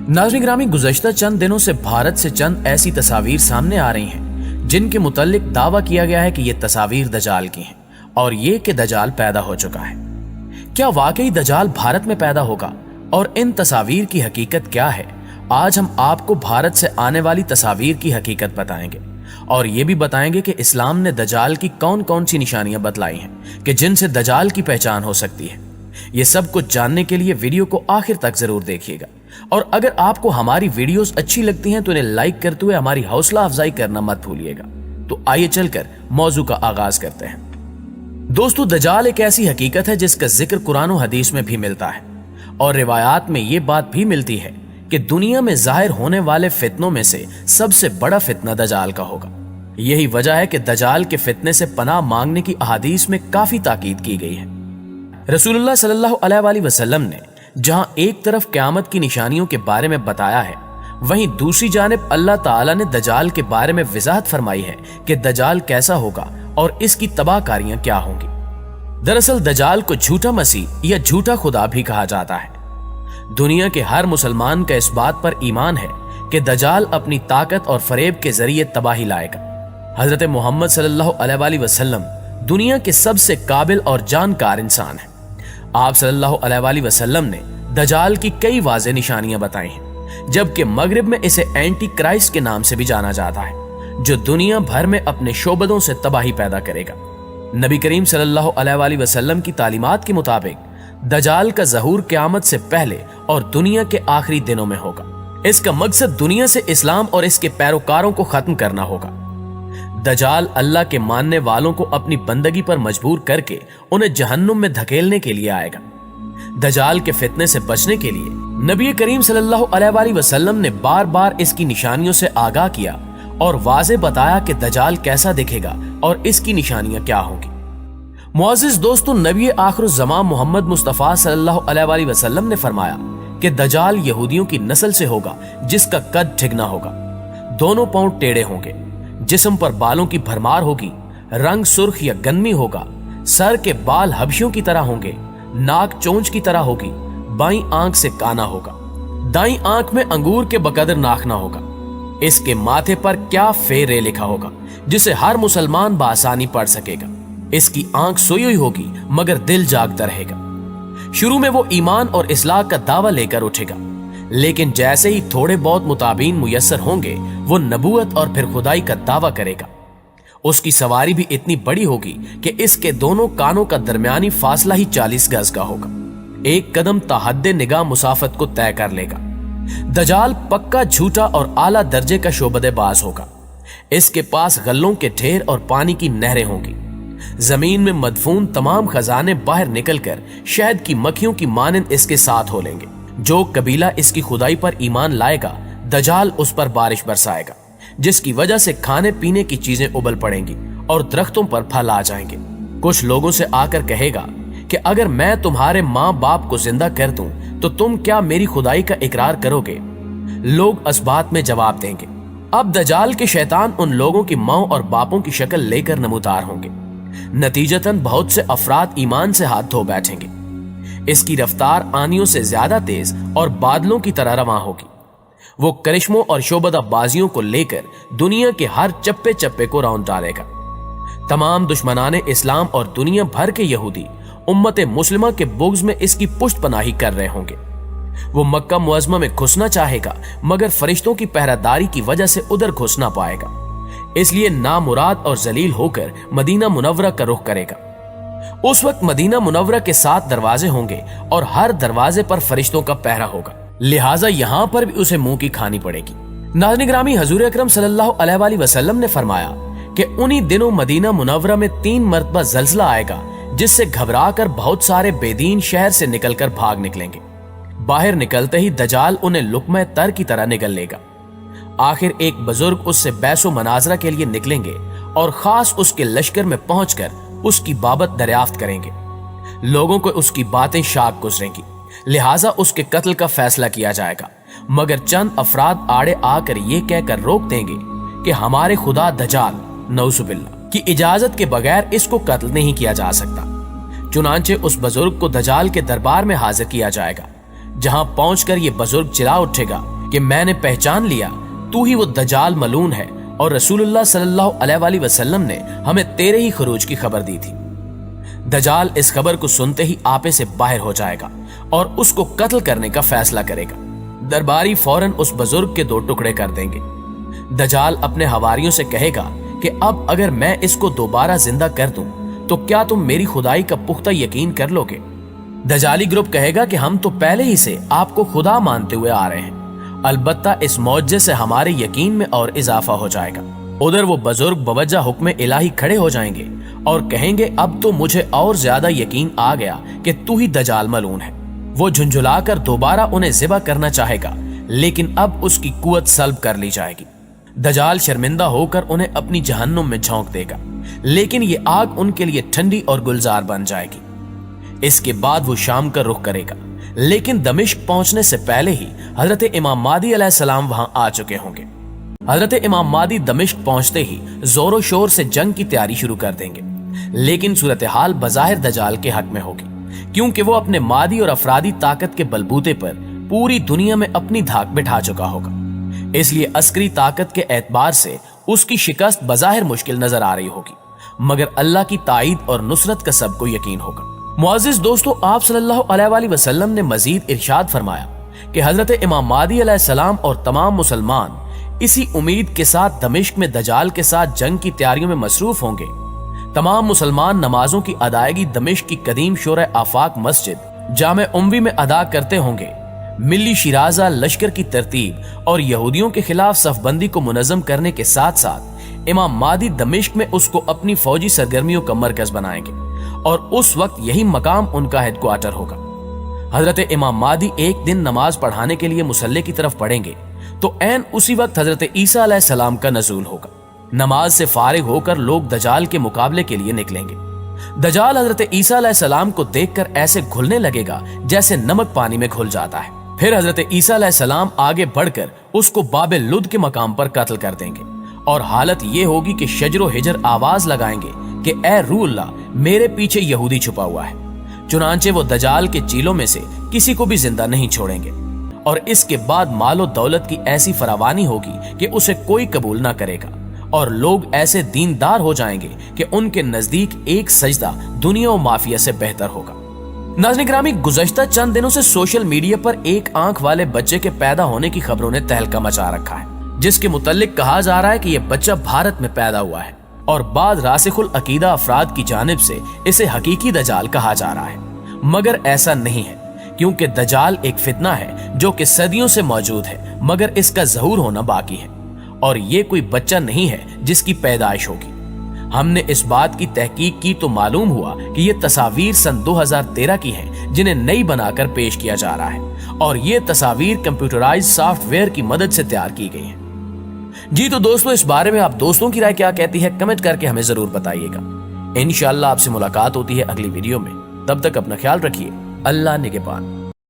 नाज़रीन ग्रामी, गुज़श्ता चंद दिनों से भारत से चंद ऐसी तस्वीर सामने आ रही हैं जिनके मुतालिक दावा किया गया है कि ये तस्वीर दजाल की हैं और ये कि दजाल पैदा हो चुका है। क्या वाकई दजाल भारत में पैदा होगा और इन तस्वीर की हकीकत क्या है? आज हम आपको भारत से आने वाली तस्वीर की हकीकत बताएंगे और ये भी बताएंगे कि इस्लाम ने दजाल की कौन कौन सी निशानियां बतलाई हैं कि जिनसे दजाल की पहचान हो सकती है। ये सब कुछ जानने के लिए वीडियो को आखिर तक जरूर देखिएगा और अगर आपको हमारी वीडियोस अच्छी लगती हैं तो इन्हें लाइक करते हुए हमारी हौसला अफजाई करना मत भूलिएगा। तो आइए चलकर मौजू का आगाज करते हैं। दोस्तों, दजाल एक ऐसी हकीकत है जिसका जिक्र कुरान और हदीस में भी मिलता है और रिवायात में ये बात भी मिलती है कि दुनिया में जाहिर होने वाले फितनों में से सबसे बड़ा फितना दजाल का होगा। यही वजह है कि दजाल के फितने से पनाह मांगने की अहादीस में काफी ताकीद की गई है। रसूलुल्लाह सल्लल्लाहु अलैहि वसल्लम ने जहां एक तरफ क़यामत की निशानियों के बारे में बताया है, वहीं दूसरी जानिब अल्लाह ताला ने दजाल के बारे में वजाहत फरमाई है कि दजाल कैसा होगा और इसकी तबाहकारियां क्या होंगी। दरअसल दजाल को झूठा मसीह या झूठा खुदा भी कहा जाता है। दुनिया के हर मुसलमान का इस बात पर ईमान है कि दजाल अपनी ताकत और फरेब के जरिए तबाही लाएगा। हजरत मोहम्मद सल्लल्लाहु अलैहि वसल्लम दुनिया के सबसे काबिल और जानकार इंसान हैं। आप सल्लल्लाहु अलैहि वसल्लम ने दजाल की कई वाज़ेह निशानियां बताई हैं, जबकि मगरिब में इसे एंटी क्राइस्ट के नाम से भी जाना जाता है, जो दुनिया भर में अपने शोबदों से तबाही पैदा करेगा। नबी करीम सल्लल्लाहु अलैहि वसल्लम की तालीमात के मुताबिक दजाल का ज़हूर क़यामत से पहले और दुनिया के आखिरी दिनों में होगा। इसका मकसद दुनिया से इस्लाम और इसके पैरोकारों को खत्म करना होगा। दजाल अल्लाह के मानने वालों को अपनी बंदगी पर मजबूर करके उन्हें जहन्नुम में धकेलने के लिए आएगा। दजाल के फितने से बचने के लिए नबी करीम सल्लल्लाहु अलैहि वसल्लम ने बार बार इसकी निशानियों से आगाह किया और वाज़ेह बताया कि दजाल कैसा दिखेगा और इसकी निशानियां क्या होंगी। मुअज़्ज़िज़ दोस्तों, नबी आखिरुज़्ज़मान मोहम्मद मुस्तफ़ा सल्लल्लाहु अलैहि वसल्लम ने फरमाया कि दजाल यहूदियों की नस्ल से होगा जिसका कद ठिगना होगा, दोनों पांव टेढ़े होंगे, जिस्म पर बालों की भरमार होगी, रंग सुर्ख या गन्मी होगा, सर के बाल हबशियों की तरह होंगे, नाक चोंच की तरह होगी, बाईं आंख से काना होगा, दाईं आंख में अंगूर के बकदर नाखना होगा। इसके माथे पर क्या फेरे लिखा होगा जिसे हर मुसलमान बासानी पढ़ सकेगा। इसकी आंख सोई हुई होगी मगर दिल जागता रहेगा। शुरू में वो ईमान और इस्लाह का दावा लेकर उठेगा, लेकिन जैसे ही थोड़े बहुत मुताबिन मुयस्सर होंगे वो नबूवत और फिर खुदाई का दावा करेगा। उसकी सवारी भी इतनी बड़ी होगी कि इसके दोनों कानों का दरमियानी फासला ही 40 गज का होगा। एक कदम ताहद्दे निगाह मुसाफत को तय कर लेगा। दजाल पक्का झूठा और आला दर्जे का शोबदेबाज होगा। इसके पास गल्लों के ढेर और पानी की नहरें होंगी। जमीन में मदफून तमाम खजाने बाहर निकलकर शहद की मक्खियों की मानंद इसके साथ हो लेंगे। जो कबीला इसकी खुदाई पर ईमान लाएगा, दजाल उस पर बारिश बरसाएगा, जिसकी वजह से खाने पीने की चीजें उबल पड़ेंगी और दरख्तों पर फल आ जाएंगे। कुछ लोगों से आकर कहेगा कि अगर मैं तुम्हारे माँ बाप को जिंदा कर दूं तो तुम क्या मेरी खुदाई का इकरार करोगे? लोग असबात में जवाब देंगे। अब दजाल के शैतान उन लोगों की माँ और बापों की शक्ल लेकर नमूदार होंगे। नतीजतन बहुत से अफराद ईमान से हाथ धो बैठेंगे। इसकी रफ्तार आनियों से ज्यादा तेज और बादलों की तरह रवां होगी। वो करिश्मों और शोबदाबाजियों को लेकर दुनिया के हर चप्पे चप्पे को रौंद डालेगा। तमाम दुश्मनाने इस्लाम और दुनिया भर के यहूदी उम्मत मुस्लिमा के बुग़्ज़ में इसकी पुष्ट पनाही कर रहे होंगे। वो मक्का मुअज़्ज़मा में घुसना चाहेगा मगर फरिश्तों की पहरादारी की वजह से उधर घुस ना पाएगा, इसलिए नामुराद और जलील होकर मदीना मुनव्वरा का रुख करेगा। उस वक्त मदीना मुनव्वरा के 7 दरवाजे होंगे और हर दरवाजे पर फरिश्तों का पहरा होगा, लिहाजा यहाँ पर भी उसे मुंह की खानी पड़ेगी। नाज़रीन ग्रामी, हुज़ूर अकरम सल्लल्लाहु अलैहि वसल्लम ने फरमाया कि उन्हीं दिनों मदीना मुनव्वरा में 3 मरतबा ज़ल्ज़ला आएगा, जिससे घबराकर बहुत सारे बेदीन शहर से निकलकर भाग निकलेंगे। बाहर निकलते ही दजाल उन्हें लुक़्मा तर की तरह निगल लेगा। आखिर एक बुजुर्ग उससे बैसो मनाजरा के लिए निकलेंगे और खास उसके लश्कर में पहुंचकर उसकी बाबत दरियाफ्त करेंगे। लोगों को उसकी बातें शाक गुजरेंगी, लिहाजा उसके कत्ल का फैसला किया जाएगा, मगर चंद अफराद आड़े आकर ये कहकर रोक देंगे कि हमारे खुदा दजाल नऊजुबिल्लाह की इजाजत के बगैर इसको कत्ल नहीं किया जा सकता। चुनांचे उस बुजुर्ग को दजाल के दरबार में हाजिर किया जाएगा। जहां पहुंचकर ये बुजुर्ग चिल्ला उठेगा कि मैंने पहचान लिया, तू ही वो दजाल मलून है और रसूलुल्लाह सल्लल्लाहु अलैहि वसल्लम ने हमें तेरे ही खरूज की खबर दी थी। दजाल इस खबर को सुनते ही आपे से बाहर हो जाएगा और उसको कत्ल करने का फैसला करेगा। दरबारी फौरन उस बुजुर्ग के 2 टुकड़े कर देंगे। दजाल अपने हवारियों से कहेगा कि अब अगर मैं इसको दोबारा जिंदा कर दूं तो क्या तुम मेरी खुदाई का पुख्ता यकीन कर लोगे? दजाली ग्रुप कहेगा कि हम तो पहले ही से आपको खुदा मानते हुए आ रहे हैं, अलबत्ता इस मौजज़े से हमारे यकीन में और इजाफा हो जाएगा। उधर वो बुजुर्ग बवज्जा हुक्म इलाही खड़े हो जाएंगे और कहेंगे अब तो मुझे और ज्यादा यकीन आ गया कि तू ही दजाल मलून है। वो झुंझुलाकर दोबारा उन्हें ज़िबा करना चाहेगा, लेकिन अब उसकी कुव्वत सल्ब कर ली जाएगी। दजाल शर्मिंदा होकर उन्हें अपनी जहन्नुम में झोंक देगा, लेकिन ये आग उनके लिए ठंडी और गुलजार बन जाएगी। इसके बाद वो शाम का रुख करेगा, लेकिन दमिश्क पहुंचने से पहले ही हजरत इमाम महदी अलैहिस्सलाम वहां आ चुके होंगे। हजरत इमाम महदी दमिश्क पहुंचते ही जोरों शोर से जंग की तैयारी शुरू कर देंगे, लेकिन सूरत हाल बज़ाहिर दजाल के हक में होगी, क्योंकि वो अपने मादी और अफरादी ताकत के बलबूते पर पूरी दुनिया में अपनी धाक बिठा चुका होगा। इसलिए अस्करी ताकत के एतबार से उसकी शिकस्त बज़ाहिर मुश्किल नजर आ रही होगी, मगर अल्लाह की ताईद और नुसरत का सबको यकीन होगा। मुअज़्ज़िज़ दोस्तों, आप सल्लल्लाहु अलैहि वसल्लम ने मजीद इरशाद फरमाया कि हजरत इमाम महदी अलैहिस्सलाम और तमाम मुसलमान इसी उम्मीद के साथ दमिश्क में दजाल के साथ जंग की तैयारियों में मसरूफ होंगे। तमाम मुसलमान नमाजों की अदायगी दमिश्क की कदीम शोरा आफाक मस्जिद जामे उम्वी में अदा करते होंगे। मिल्ली शिराजा लश्कर की तरतीब और यहूदियों के खिलाफ सफबंदी को मुनज़्ज़म करने के साथ साथ इमाम महदी दमिश्क में उसको अपनी फौजी सरगर्मियों का मरकज बनाएंगे और उस वक्त यही मकाम उनका हेडक्वार्टर होगा। हजरत इमाम महदी एक दिन नमाज पढ़ाने के लिए मुसल्ले की तरफ पढ़ेंगे तो ऐन उसी वक्त हजरत ईसा अलैहिस्सलाम का नज़ूल होगा। नमाज से फारिग होकर लोग दजाल के मुकाबले के लिए निकलेंगे। दजाल हजरत ईसा अलैहिस्सलाम को देखकर ऐसे घुलने लगेगा जैसे नमक पानी में घुल जाता है। फिर हजरत ईसा अलैहिस्सलाम आगे बढ़कर उसको बाबे लुद के मकाम पर कत्ल कर देंगे और हालत ये होगी कि शजरो हिजर आवाज लगाएंगे कि ए रूह अल्लाह, मेरे पीछे यहूदी छुपा हुआ है। चुनांचे वो दजाल के चीलों में से किसी को भी जिंदा नहीं छोड़ेंगे और इसके बाद मालो दौलत की ऐसी फरावानी होगी कि उसे कोई कबूल ना करेगा और लोग ऐसे दीनदार हो जाएंगे कि उनके नजदीक एक सजदा दुनिया और माफिया से बेहतर होगा। नाज़रीन गिरामी, गुज़श्ता चंद दिनों से सोशल मीडिया पर एक आंख वाले बच्चे के पैदा होने की खबरों ने तहलका मचा रखा है, जिसके मुताल्लिक कहा जा रहा है कि यह बच्चा भारत में पैदा हुआ है और बाद रासिखुल अकीदा अफराद की जानिब से इसे हकीकी दजाल कहा जा रहा है, मगर ऐसा नहीं है, क्योंकि दजाल एक फितना है जो कि सदियों से मौजूद है, मगर इसका ज़हूर होना बाकी है और ये कोई बच्चा नहीं है जिसकी पैदाइश होगी। हमने इस बात की तहकीक की तो मालूम हुआ कि ये तस्वीर सन 2013 की हैं, जिन्हें नई बनाकर पेश किया जा रहा है और ये तस्वीर कंप्यूटराइज्ड सॉफ्टवेयर की मदद से तैयार की गई है। जी तो दोस्तों, इस बारे में आप दोस्तों की राय क्या कहती है, कमेंट करके हमें जरूर बताइएगा। इंशाअल्लाह आपसे मुलाकात होती है अगली वीडियो में। तब तक अपना ख्याल रखिए। अल्लाह निगहबान।